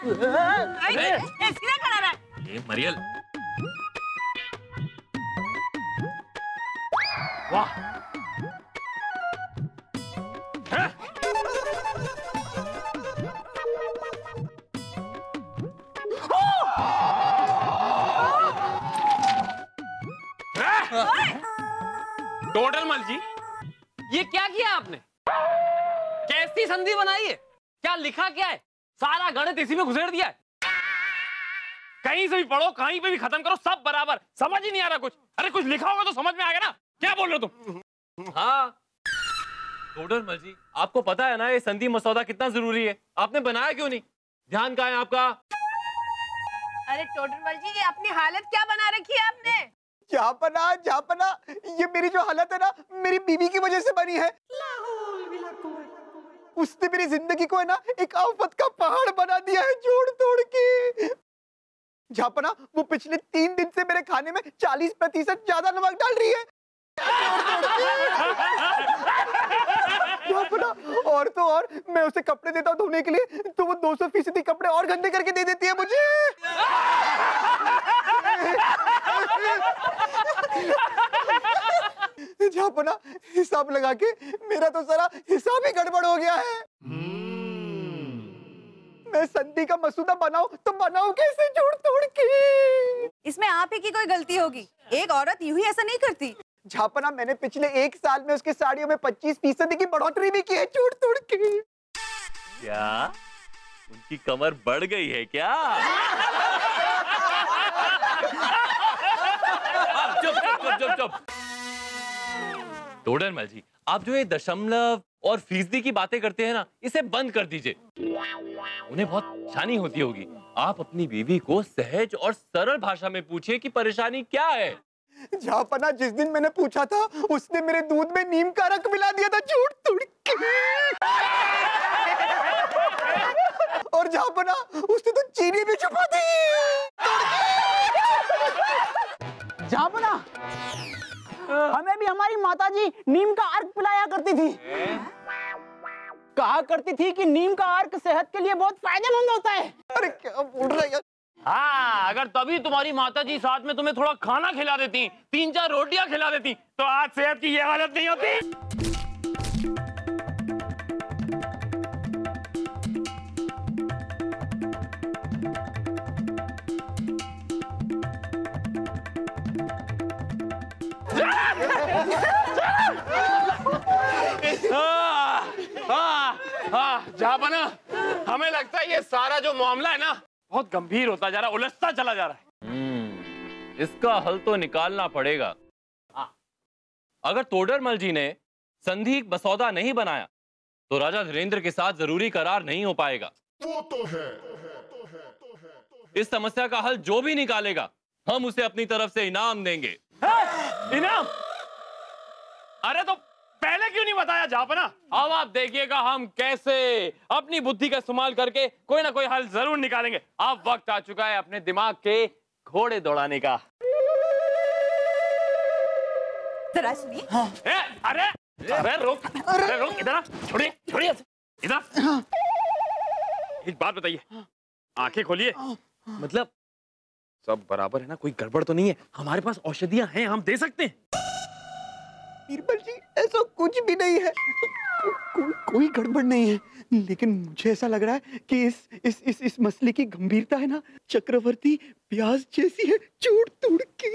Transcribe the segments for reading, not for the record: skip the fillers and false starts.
सीधा खड़ा रहा। ये मरियल, वाह, टोडर मल जी, ये क्या किया आपने? कैसी संधि बनाई है? क्या लिखा क्या है? सारा गणित इसी में घुसेड़ दिया है। कहीं से भी पढ़ो, कहीं पे भी खत्म करो, सब बराबर। समझ ही नहीं आ रहा कुछ। अरे कुछ लिखा होगा तो समझ में आएगा ना। क्या बोल रहे हो तुम? हाँ टोडर मल जी, आपको पता है ना ये संधि मसौदा कितना जरूरी है? आपने बनाया क्यों नहीं? ध्यान कहाँ है आपका? अरे टोडरमल जी, ये अपनी हालत क्या बना रखी है आपने? जापना, ये मेरी जो हालत है ना, मेरी बीवी की वजह से बनी है। उसने मेरी जिंदगी को है ना एक आफत का पहाड़ बना दिया है, जोड़ तोड़ के। जापना, वो पिछले 3 दिन से मेरे खाने में 40% ज्यादा नमक डाल रही है। जापना, और तो और मैं उसे कपड़े देता हूँ धोने के लिए, तो वो 200% कपड़े और गंदे करके दे देती है मुझे। जापना, हिसाब लगा के मेरा तो सारा हिसाब ही गड़बड़ हो गया है। मैं संधि का मसूदा बनाऊं तो बनाऊं कैसे, जोड़ तोड़ के? इसमें आप ही की कोई गलती होगी। एक औरत यूं ही ऐसा नहीं करती। झापना, मैंने पिछले 1 साल में उसकी साड़ियों में 25% की बढ़ोतरी भी की है, जोड़ तोड़ के। क्या उनकी कमर बढ़ गई है क्या? चुप। टोडर मल जी, आप जो ये दशमलव और फीसदी की बातें करते हैं ना, इसे बंद कर दीजिए। उन्हें बहुत शानी होती होगी। आप अपनी बीवी को सहज और सरल भाषा में पूछिए कि परेशानी क्या है। झापना, जिस दिन मैंने पूछा था उसने मेरे दूध में नीम का रख मिला दिया था, झूठ तोड़ के। और झापना, उसने तो चीनी भी छुपा दी। झापना, हमें भी हमारी माताजी नीम का अर्क पिलाया करती थी। कहा करती थी कि नीम का अर्क सेहत के लिए बहुत फायदेमंद होता है। अरे क्या बोल रहा है? हाँ, अगर तभी तुम्हारी माताजी साथ में तुम्हें थोड़ा खाना खिला देती, 3-4 रोटियां खिला देती, तो आज सेहत की ये हालत नहीं होती। जापना, हमें लगता है ये सारा जो मामला है ना बहुत गंभीर होता जा रहा है, उलझता चला जा रहा है। इसका हल तो निकालना पड़ेगा। अगर तोडरमल जी ने संधि मसौदा नहीं बनाया तो राजा धीरेन्द्र के साथ जरूरी करार नहीं हो पाएगा। वो तो है। इस समस्या का हल जो भी निकालेगा, हम उसे अपनी तरफ से इनाम देंगे। इनाम? अरे तो पहले क्यों नहीं बताया जापना? अब आप देखिएगा हम कैसे अपनी बुद्धि का इस्तेमाल करके कोई ना कोई हल जरूर निकालेंगे। अब वक्त आ चुका है अपने दिमाग के घोड़े दौड़ाने का। जरा सुनिए। अरे रोक, इधर आ, छोड़िए इधर। एक बात बताइए, आंखें खोलिए। मतलब सब बराबर है ना? कोई गड़बड़ तो नहीं है? हमारे पास औषधियां हैं, हम दे सकते हैं। बीरबल जी, ऐसा कुछ भी नहीं है। कोई गड़बड़ नहीं है, लेकिन मुझे ऐसा लग रहा है कि इस मसले की गंभीरता है ना, चक्रवर्ती प्याज जैसी है, जोड़ तोड़ के।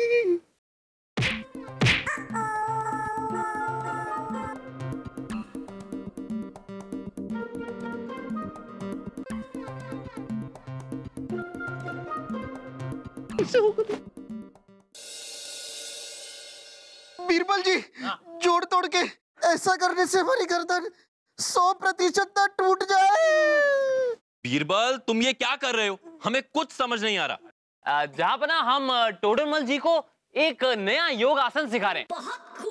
बीरबल जी, जोड़ तोड़ के ऐसा करने से हमारी गर्दन 100% ना टूट जाए। बीरबल, तुम ये क्या कर रहे हो? हमें कुछ समझ नहीं आ रहा। जापना, हम टोडरमल जी को एक नया योग आसन सिखा रहे हैं।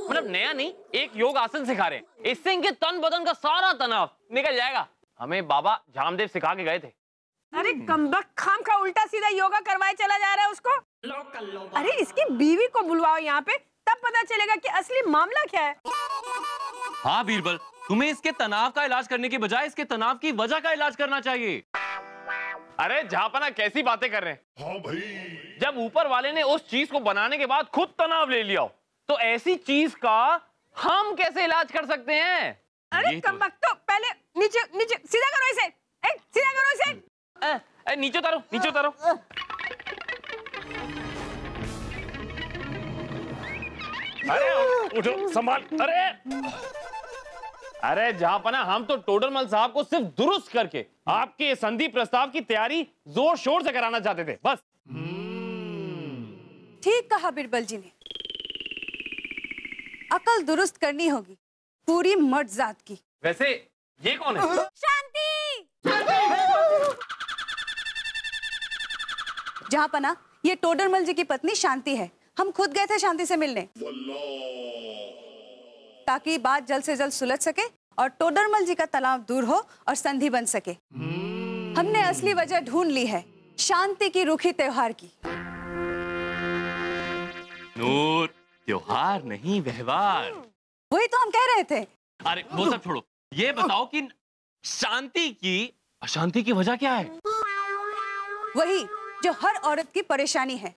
मतलब नया नहीं, एक योग आसन सिखा रहे हैं। इससे इनके तन बदन का सारा तनाव निकल जाएगा। हमें बाबा जामदेव सिखा के गए थे। अरे कमबख्त, खाम का उल्टा सीधा योगा करवाए चला जा रहा है उसको। अरे इसकी बीवी को बुलवाओ यहाँ पे, तब पता चलेगा कि असली मामला क्या है। हाँ बीरबल, तुम्हें इसके तनाव का इलाज करने की बजाय इसके तनाव की वजह का इलाज करना चाहिए। अरे जहाँपना कैसी बातें कर रहे हैं? हाँ भाई। जब ऊपर वाले ने उस चीज को बनाने के बाद खुद तनाव ले लिया हो, तो ऐसी चीज का हम कैसे इलाज कर सकते हैं? अरे कमबख्तो, पहले नीचे नीचे सीधा करो इसे, सीधा करो इसे। नीचे उतारो, नीचे उतारो। अरे उठो, संभाल। अरे जहाँपना हम तो टोडरमल साहब को सिर्फ दुरुस्त करके आपके संधि प्रस्ताव की तैयारी जोर शोर से कराना चाहते थे, बस। ठीक कहा बिरबल जी ने, अकल दुरुस्त करनी होगी पूरी मर्द जात की। वैसे ये कौन है? शांति। जहाँपना, ये टोडरमल जी की पत्नी शांति है। हम खुद गए थे शांति से मिलने, ताकि बात जल्द से जल्द सुलझ सके और टोडरमल जी का तनाव दूर हो और संधि बन सके। हमने असली वजह ढूंढ ली है, शांति की रूखी त्योहार की। नूर, त्योहार नहीं व्यवहार। वही तो हम कह रहे थे। अरे वो सब छोड़ो, ये बताओ कि शांति की अशांति की वजह क्या है? वही जो हर औरत की परेशानी है।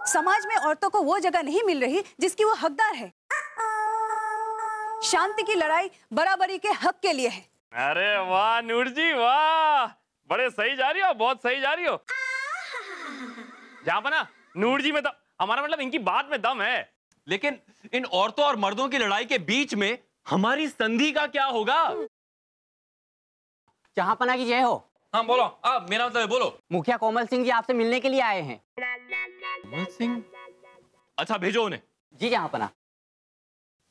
समाज में औरतों को वो जगह नहीं मिल रही जिसकी वो हकदार है। शांति की लड़ाई बराबरी के हक के लिए है। अरे वाह नूर जी, वाह, बड़े सही जा रही हो, बहुत सही जा रही हो। जहाँपना, नूर जी में तो हमारा मतलब इनकी बात में दम है। लेकिन इन औरतों और मर्दों की लड़ाई के बीच में हमारी संधि का क्या होगा? जहाँपना की जय हो। हाँ बोलो। मेरा मतलब है, बोलो। मुखिया कोमल सिंह जी आपसे मिलने के लिए आए हैं। कोमल सिंह? अच्छा, भेजो उन्हें। जी जहाँपना।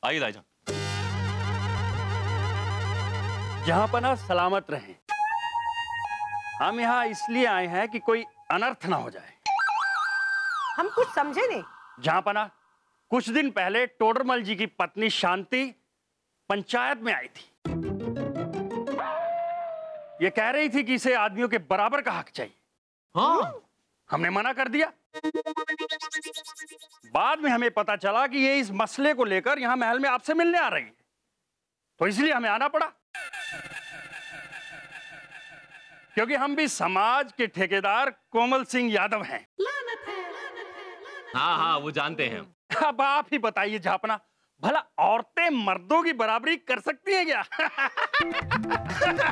आइए दाईजान। जहाँपना सलामत रहें। हम यहाँ इसलिए आए हैं कि कोई अनर्थ ना हो जाए। हम कुछ समझे नहीं। जहाँपना, कुछ दिन पहले टोडरमल जी की पत्नी शांति पंचायत में आई थी। ये कह रही थी कि इसे आदमियों के बराबर का हक चाहिए। हाँ। हमने मना कर दिया। बाद में हमें पता चला कि ये इस मसले को लेकर यहाँ महल में आपसे मिलने आ रही है, तो इसलिए हमें आना पड़ा। क्योंकि हम भी समाज के ठेकेदार कोमल सिंह यादव हैं। हाँ हाँ, वो जानते हैं। अब आप ही बताइए जहाँपना, भला औरतें मर्दों की बराबरी कर सकती हैं क्या?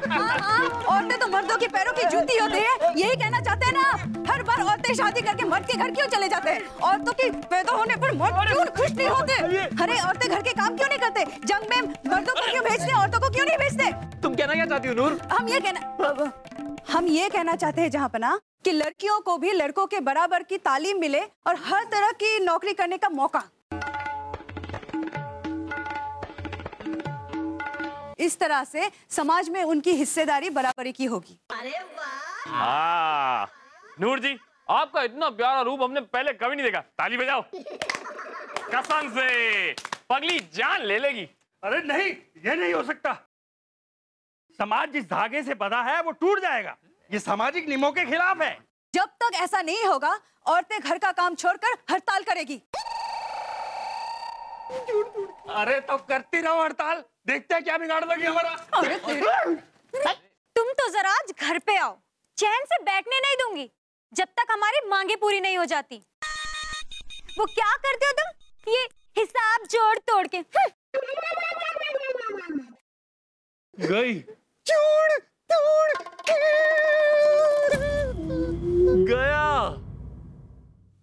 हाँ, औरतें तो मर्दों की पैरों की जूती होती है, यही कहना चाहते हैं ना आप? हर बार औरतें शादी करके मर्द के घर क्यों चले जाते हैं? औरतों की पैदा होने पर मर्द क्यों खुश नहीं होते? अरे औरतें घर के काम क्यों नहीं करते? जंग में मर्दों को क्यों भेजते, औरतों को क्यों नहीं भेजते? तुम कहना क्या चाहती हो नूर? हम ये कहना चाहते हैं जहाँपना कि लड़कियों को भी लड़कों के बराबर की तालीम मिले और हर तरह की नौकरी करने का मौका। इस तरह से समाज में उनकी हिस्सेदारी बराबरी की होगी। हाँ नूर जी, आपका इतना प्यारा रूप हमने पहले कभी नहीं देखा। ताली बजाओ। कसम से पगली जान ले लेगी। अरे नहीं, ये नहीं हो सकता। समाज जिस धागे से बंधा है वो टूट जाएगा। ये सामाजिक नियमों के खिलाफ है। जब तक ऐसा नहीं होगा, औरतें घर का काम छोड़कर हड़ताल करेगी। अरे तो करती रहो हड़ताल, देखते हैं क्या बिगाड़ लोगी हमारा। तुम तो जरा आज घर पे आओ, चैन से बैठने नहीं दूंगी जब तक हमारी मांगे पूरी नहीं हो जाती। वो क्या करते हो तुम, ये हिसाब जोड़ तोड़ के। गई जोड़ तोड़ गया।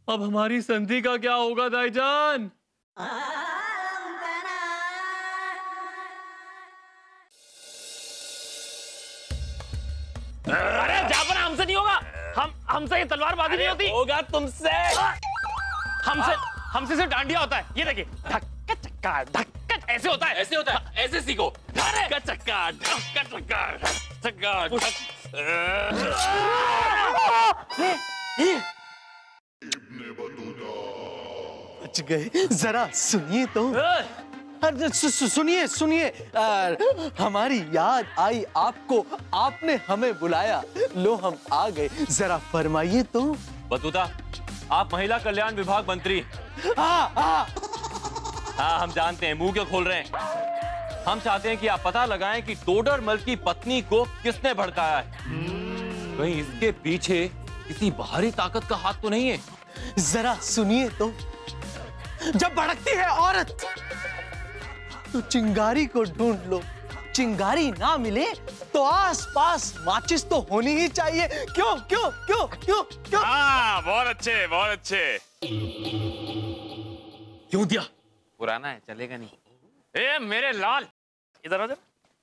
अब हमारी संधि का क्या होगा दाईजान? अरे जापना, हमसे नहीं होगा। हमसे ये तलवारबाजी नहीं होती। होगा तुमसे। हमसे सिर्फ डांडिया होता है। ये देखिए, धक्का चक्का धक्का, ऐसे होता है। ऐसे होता है, ऐसे सीखो। धक्का चक्का धक्का चक्का चक्का। बच गए। जरा सुनिए तो। अरे सुनिए सुनिए, हमारी याद आई आपको, आपने हमें बुलाया, लो हम आ गए। जरा फरमाइए तो। बतूता, आप महिला कल्याण विभाग मंत्री। हाँ, हम जानते हैं, मुंह क्यों खोल रहे हैं। हम चाहते हैं कि आप पता लगाएं कि टोडरमल की पत्नी को किसने भड़काया है। कहीं इसके पीछे किसी बाहरी ताकत का हाथ तो नहीं है? जरा सुनिए तो, जब भड़कती है औरत तो चिंगारी को ढूंढ लो, चिंगारी ना मिले तो आसपास माचिस तो होनी ही चाहिए। क्यों क्यों क्यों क्यों क्यों? हाँ, बहुत अच्छे, बहुत अच्छे। क्यों दिया? पुराना है, चलेगा नहीं। ए मेरे लाल, इधर आ जा।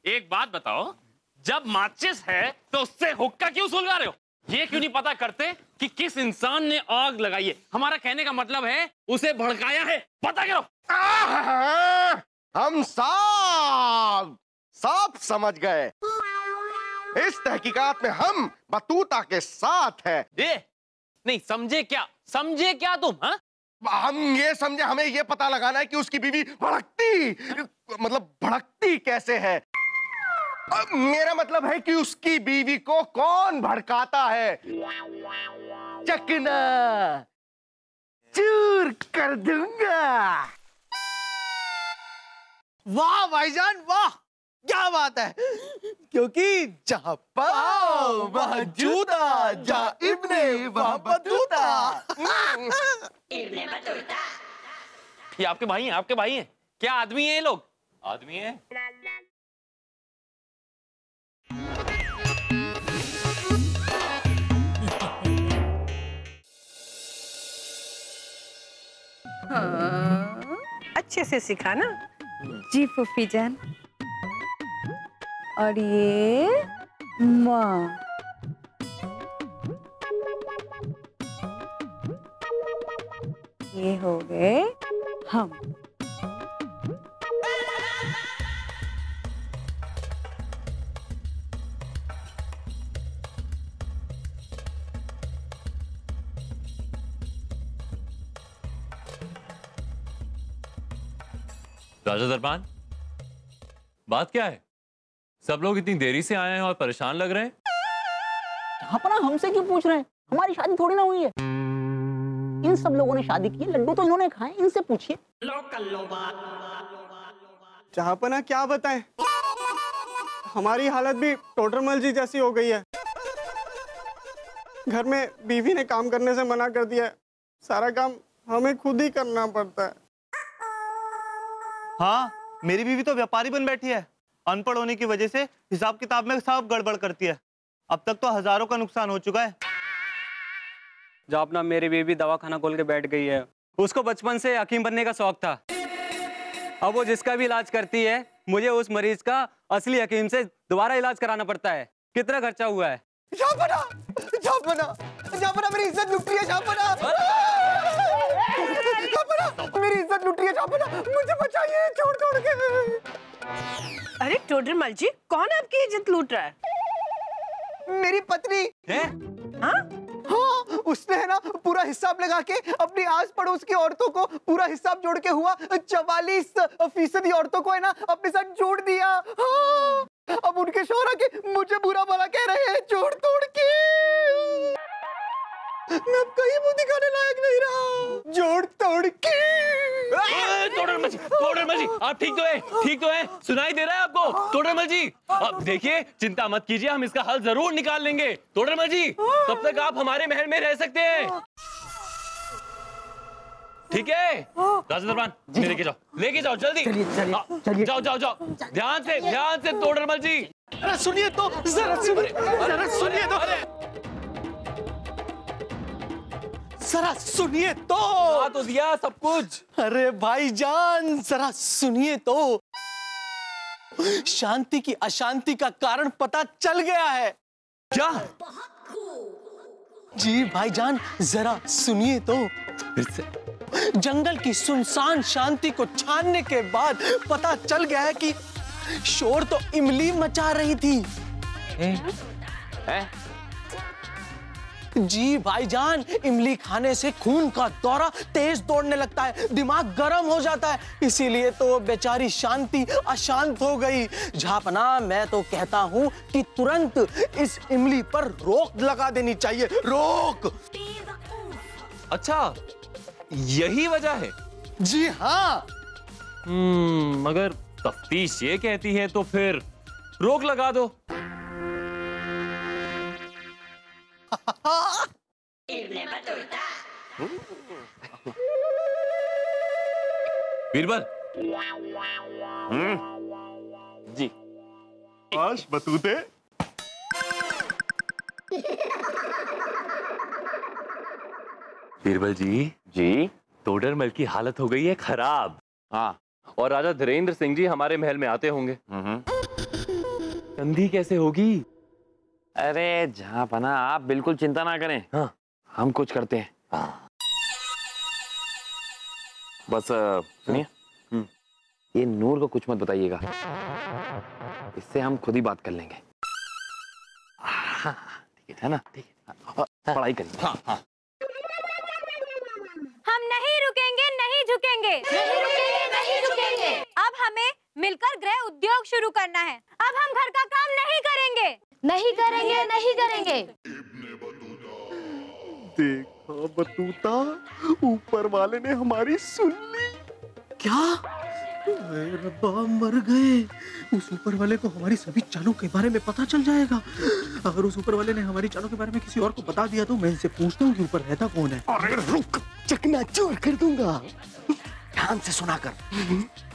एक बात बताओ, जब माचिस है तो उससे हुक्का क्यों सुलगा रहे हो? ये क्यों नहीं पता करते कि किस इंसान ने आग लगाई है? हमारा कहने का मतलब है उसे भड़काया है, पता करो। हम साफ समझ गए। इस तहकीकात में हम बतूता के साथ हैं। नहीं समझे क्या? समझे क्या तुम? हाँ, हम ये समझे, हमें ये पता लगाना है कि उसकी बीवी भड़कती कैसे है। मेरा मतलब है कि उसकी बीवी को कौन भड़काता है। चकना चूर कर दूंगा। वाह भाईजान वाह, क्या बात है। क्योंकि जहां पाओ वहां जूता, जहां इब्ने वहां बतूता। ये आपके भाई हैं? आपके भाई हैं? क्या आदमी हैं ये लोग? आदमी है। हाँ, अच्छे से सिखाना। जी फूफी जान। और ये माँ। ये हो गए हम। राजा दरबान, बात क्या है? सब लोग इतनी देरी से आए हैं और परेशान लग रहे हैं। अपना हमसे क्यों पूछ रहे हैं? हमारी शादी थोड़ी ना हुई है। इन सब लोगों ने शादी की, लड्डू तो इन्होंने खाए, इनसे पूछिए। जहाँपना क्या बताएं, हमारी हालत भी टोडरमल जी जैसी हो गई है। घर में बीवी ने काम करने से मना कर दिया है, सारा काम हमें खुद ही करना पड़ता है। हाँ, मेरी बीवी तो व्यापारी बन बैठी है। अनपढ़ होने की वजह से हिसाब किताब में सब गड़बड़ करती है। अब तक तो हजारों का नुकसान हो चुका है। जो अपना मेरी बीवी दवाखाना खोल के बैठ गई है। उसको बचपन से हकीम बनने का शौक था। अब वो जिसका भी इलाज करती है, मुझे उस मरीज का असली हकीम से दोबारा इलाज कराना पड़ता है। कितना खर्चा हुआ है? जहाँपना, जहाँपना, जहाँपना मेरी इज्जत लुट रही है। जहाँपना, जहाँपना मेरी इज्जत लुट रही है। जहाँपना मुझे बचाइए, छोड़ छोड़ के। अरे टोडरमल जी, कौन आपकी इज्जत लूट रहा है? मेरी पत्नी है? हाँ? हाँ, उसने है ना पूरा हिसाब लगा के अपनी आस पड़ोस की औरतों को पूरा हिसाब जोड़ के हुआ 44% औरतों को है ना अपने साथ जोड़ दिया। हाँ, अब उनके शौहरा के मुझे बुरा भला कह रहे हैं, जोड़ तोड़ के। मैं अब कहीं मुंह दिखाने लायक नहीं रहा, जोड़ तोड़ के। टोडरमल जी, आप ठीक तो है? ठीक तो है? सुनाई दे रहा है आपको? टोडरमल जी, अब देखिए, चिंता मत कीजिए, हम इसका हल जरूर निकाल लेंगे। टोडरमल जी, तब तक आप हमारे महल में रह सकते हैं, ठीक है? राजा दरबान, लेके जाओ, लेके जाओ जल्दी। चलिए जाओ जाओ जाओ, ध्यान से टोडरमल जी। अरे सुनिए तो, जरा सुनिए, जरा सुनिए तो, जरा सुनिए तो दिया सब कुछ। अरे भाईजान, जरा सुनिए तो। शांति की अशांति का कारण पता चल गया है। क्या? जी भाईजान, जरा सुनिए तो। फिर से? जंगल की सुनसान शांति को छानने के बाद पता चल गया है कि शोर तो इमली मचा रही थी। जी भाईजान, इमली खाने से खून का दौरा तेज दौड़ने लगता है, दिमाग गर्म हो जाता है, इसीलिए तो बेचारी शांति अशांत हो गई। झापना, मैं तो कहता हूँ कि तुरंत इस इमली पर रोक लगा देनी चाहिए, रोक। अच्छा, यही वजह है? जी हाँ। मगर तफ्तीश ये कहती है तो फिर रोक लगा दो। बीरबल जी आश बतूते। बीरबल जी तोडरमल की हालत हो गई है खराब। हाँ। और राजा धीरेन्द्र सिंह जी हमारे महल में आते होंगे। संधि कैसे होगी? अरे जहाँ पना आप बिल्कुल चिंता ना करें। हाँ। हम कुछ करते हैं। हाँ। बस सुनिए, ये नूर को कुछ मत बताइएगा, इससे हम खुद ही बात कर लेंगे। ठीक है ना? ठीक है, पढ़ाई करिए। हाँ हाँ। हम नहीं रुकेंगे, नहीं झुकेंगे, नहीं रुकेंगे, नहीं झुकेंगे। अब हमें मिलकर गृह उद्योग शुरू करना है। अब हम घर का काम नहीं करेंगे, नहीं करेंगे, नहीं करेंगे। देखा बतूता, ऊपर वाले ने हमारी सुन ली। क्या? अरे रब्बा, मर गए। उस ऊपर वाले को हमारी सभी चालों के बारे में पता चल जाएगा। अगर उस ऊपर वाले ने हमारी चालों के बारे में किसी और को बता दिया तो मैं इनसे पूछता हूँ कि ऊपर रहता कौन है। अरे रुक, चकनाचूर कर दूंगा। ध्यान से सुना कर।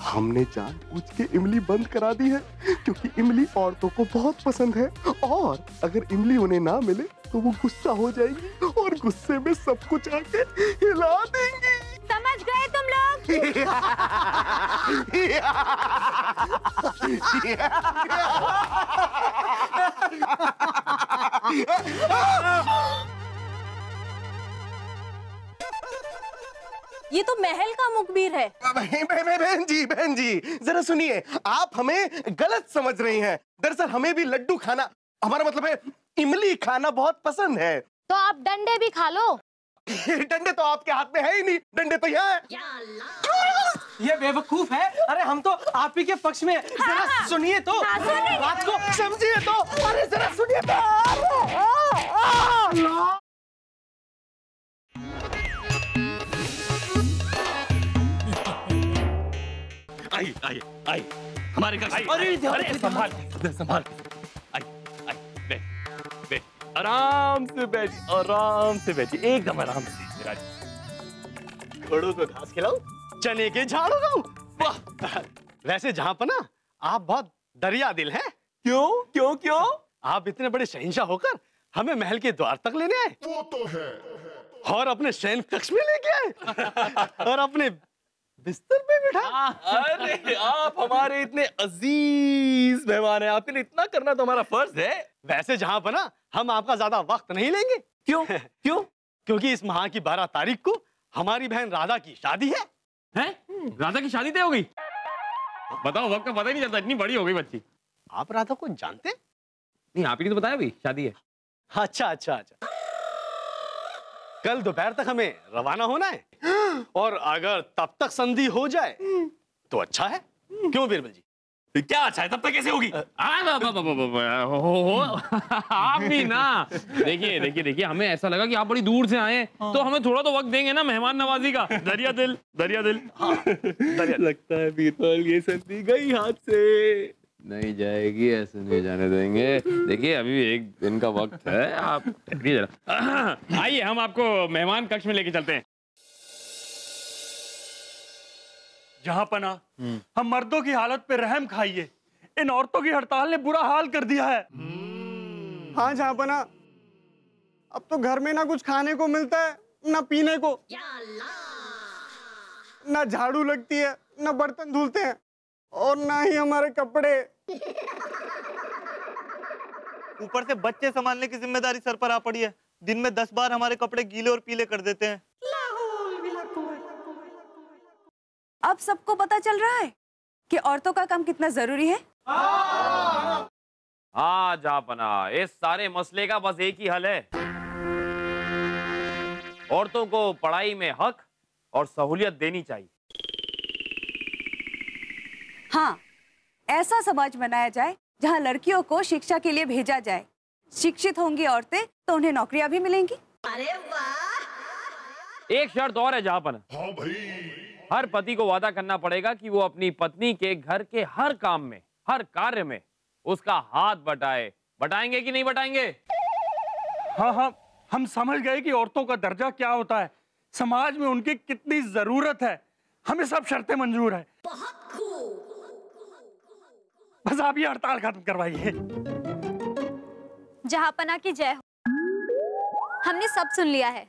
हमने जानबूझ के इमली बंद करा दी है क्योंकि इमली औरतों को बहुत पसंद है, और अगर इमली उन्हें ना मिले तो वो गुस्सा हो जाएगी और गुस्से में सब कुछ आके हिला देंगी। समझ गए तुम लोग? ये तो महल का मुखबिर है। बहन जी जरा सुनिए, आप हमें गलत समझ रही हैं। दरअसल हमें भी लड्डू खाना, हमारा मतलब है इमली खाना बहुत पसंद है। तो आप डंडे भी खा लो। डंडे तो आपके हाथ में है ही नहीं, डंडे तो यहाँ है। ये बेवकूफ है। अरे हम तो आप ही के पक्ष में। जरा सुनिए तो, बात को समझिए तो। अरे जरा सुनिए तो। आई आई आई हमारे घर। अरे संभाल संभाल। आई आई बैठ बैठ, आराम से बैठ, आराम से बैठी, एकदम आराम से। घोड़ों को घास खिलाओ, चने के झाड़ू दो। वाह! वैसे जहाँ पना आप बहुत दरिया दिल हैं। क्यों क्यों क्यों? आप इतने बड़े शहंशाह होकर हमें महल के द्वार तक लेने आए। वो तो है। और अपने शयन कक्ष में लेके आए और अपने बिस्तर पे बिठा। अरे आप हमारे इतने अजीज मेहमान हैं, आपके लिए इतना करना तो हमारा फर्ज है। वैसे जहाँ पना हम आपका ज्यादा वक्त नहीं लेंगे। क्यों क्यों? क्योंकि इस माह की 12 तारीख को हमारी बहन राधा की शादी है। हैं? राधा की शादी तय हो गई? बताओ, वक्त का पता ही नहीं चलता, इतनी बड़ी हो गई बच्ची। आप राधा को जानते? नहीं, आप ही ने तो बताया भाई शादी है। अच्छा अच्छा अच्छा। कल दोपहर तक हमें रवाना होना है और अगर तब तक संधि हो जाए तो अच्छा है। क्यों बीरबल जी? क्या अच्छा है? तब तक कैसे होगी? आप भी ना, देखिए देखिए देखिए, हमें ऐसा लगा कि आप बड़ी दूर से आए तो हमें थोड़ा तो वक्त देंगे ना मेहमान नवाजी का। दरिया दिल दरिया दिल। लगता है बीरबल ये संधि गई हाथ से। नहीं जाएगी, ऐसे नहीं जाने देंगे। देखिए अभी एक दिन का वक्त है, आप आइए हम आपको मेहमान कक्ष में लेके चलते हैं। जहां पना हम मर्दों की हालत पे रहम खाइए, इन औरतों की हड़ताल ने बुरा हाल कर दिया है। हाँ जहाँ पना, अब तो घर में ना कुछ खाने को मिलता है, ना पीने को, ना झाड़ू लगती है, ना बर्तन धुलते हैं, और ना ही हमारे कपड़े। ऊपर से बच्चे संभालने की जिम्मेदारी सर पर आ पड़ी है। दिन में 10 बार हमारे कपड़े गीले और पीले कर देते हैं। अब सबको पता चल रहा है कि औरतों का काम कितना जरूरी है। हाँ जापना, इस सारे मसले का बस एक ही हल है। औरतों को पढ़ाई में हक और सहूलियत देनी चाहिए। हाँ, ऐसा समाज बनाया जाए जहाँ लड़कियों को शिक्षा के लिए भेजा जाए। शिक्षित होंगी औरतें तो उन्हें नौकरियां भी मिलेंगी। अरे वाह! एक शर्त और है जापना। हाँ भाई। हर पति को वादा करना पड़ेगा कि वो अपनी पत्नी के घर के हर काम में, हर कार्य में उसका हाथ बटाए। बटाएंगे कि नहीं बटाएंगे? हाँ हाँ हम समझ गए कि औरतों का दर्जा क्या होता है, समाज में उनकी कितनी जरूरत है। हमें सब शर्तें मंजूर है। बस आप ये हड़ताल खत्म करवाइए। जहांपना की जय हो। हमने सब सुन लिया है।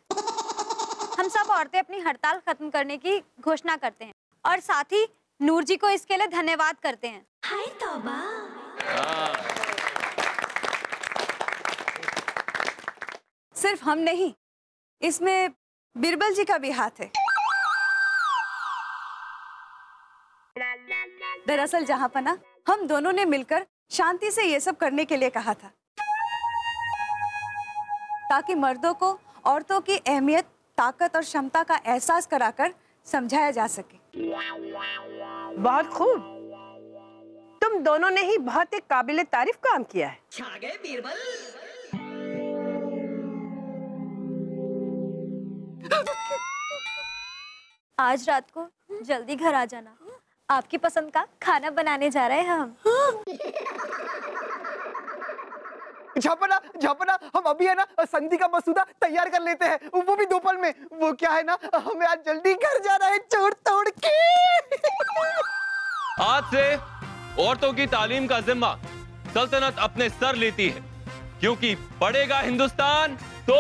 हम सब औरतें अपनी हड़ताल खत्म करने की घोषणा करते हैं और साथ ही नूर जी को इसके लिए धन्यवाद करते हैं। हाय तौबा। सिर्फ हम नहीं, इसमें बिरबल जी का भी हाथ है। दरअसल जहांपना, हम दोनों ने मिलकर शांति से ये सब करने के लिए कहा था, ताकि मर्दों को औरतों की अहमियत, ताकत और क्षमता का एहसास कराकर समझाया जा सके। बहुत खूब। तुम दोनों ने ही बहुत एक काबिले तारीफ काम किया है। आज रात को जल्दी घर आ जाना। आपकी पसंद का खाना बनाने जा रहे हैं हम। झापना झापना, हम अभी है ना संधि का मसूदा तैयार कर लेते हैं, वो भी 2 पल में। वो क्या है ना, हमें आज जल्दी घर जाना है चोर तोड़ के। आज से औरतों की तालीम का जिम्मा सल्तनत अपने सर लेती है, क्योंकि पढ़ेगा हिंदुस्तान तो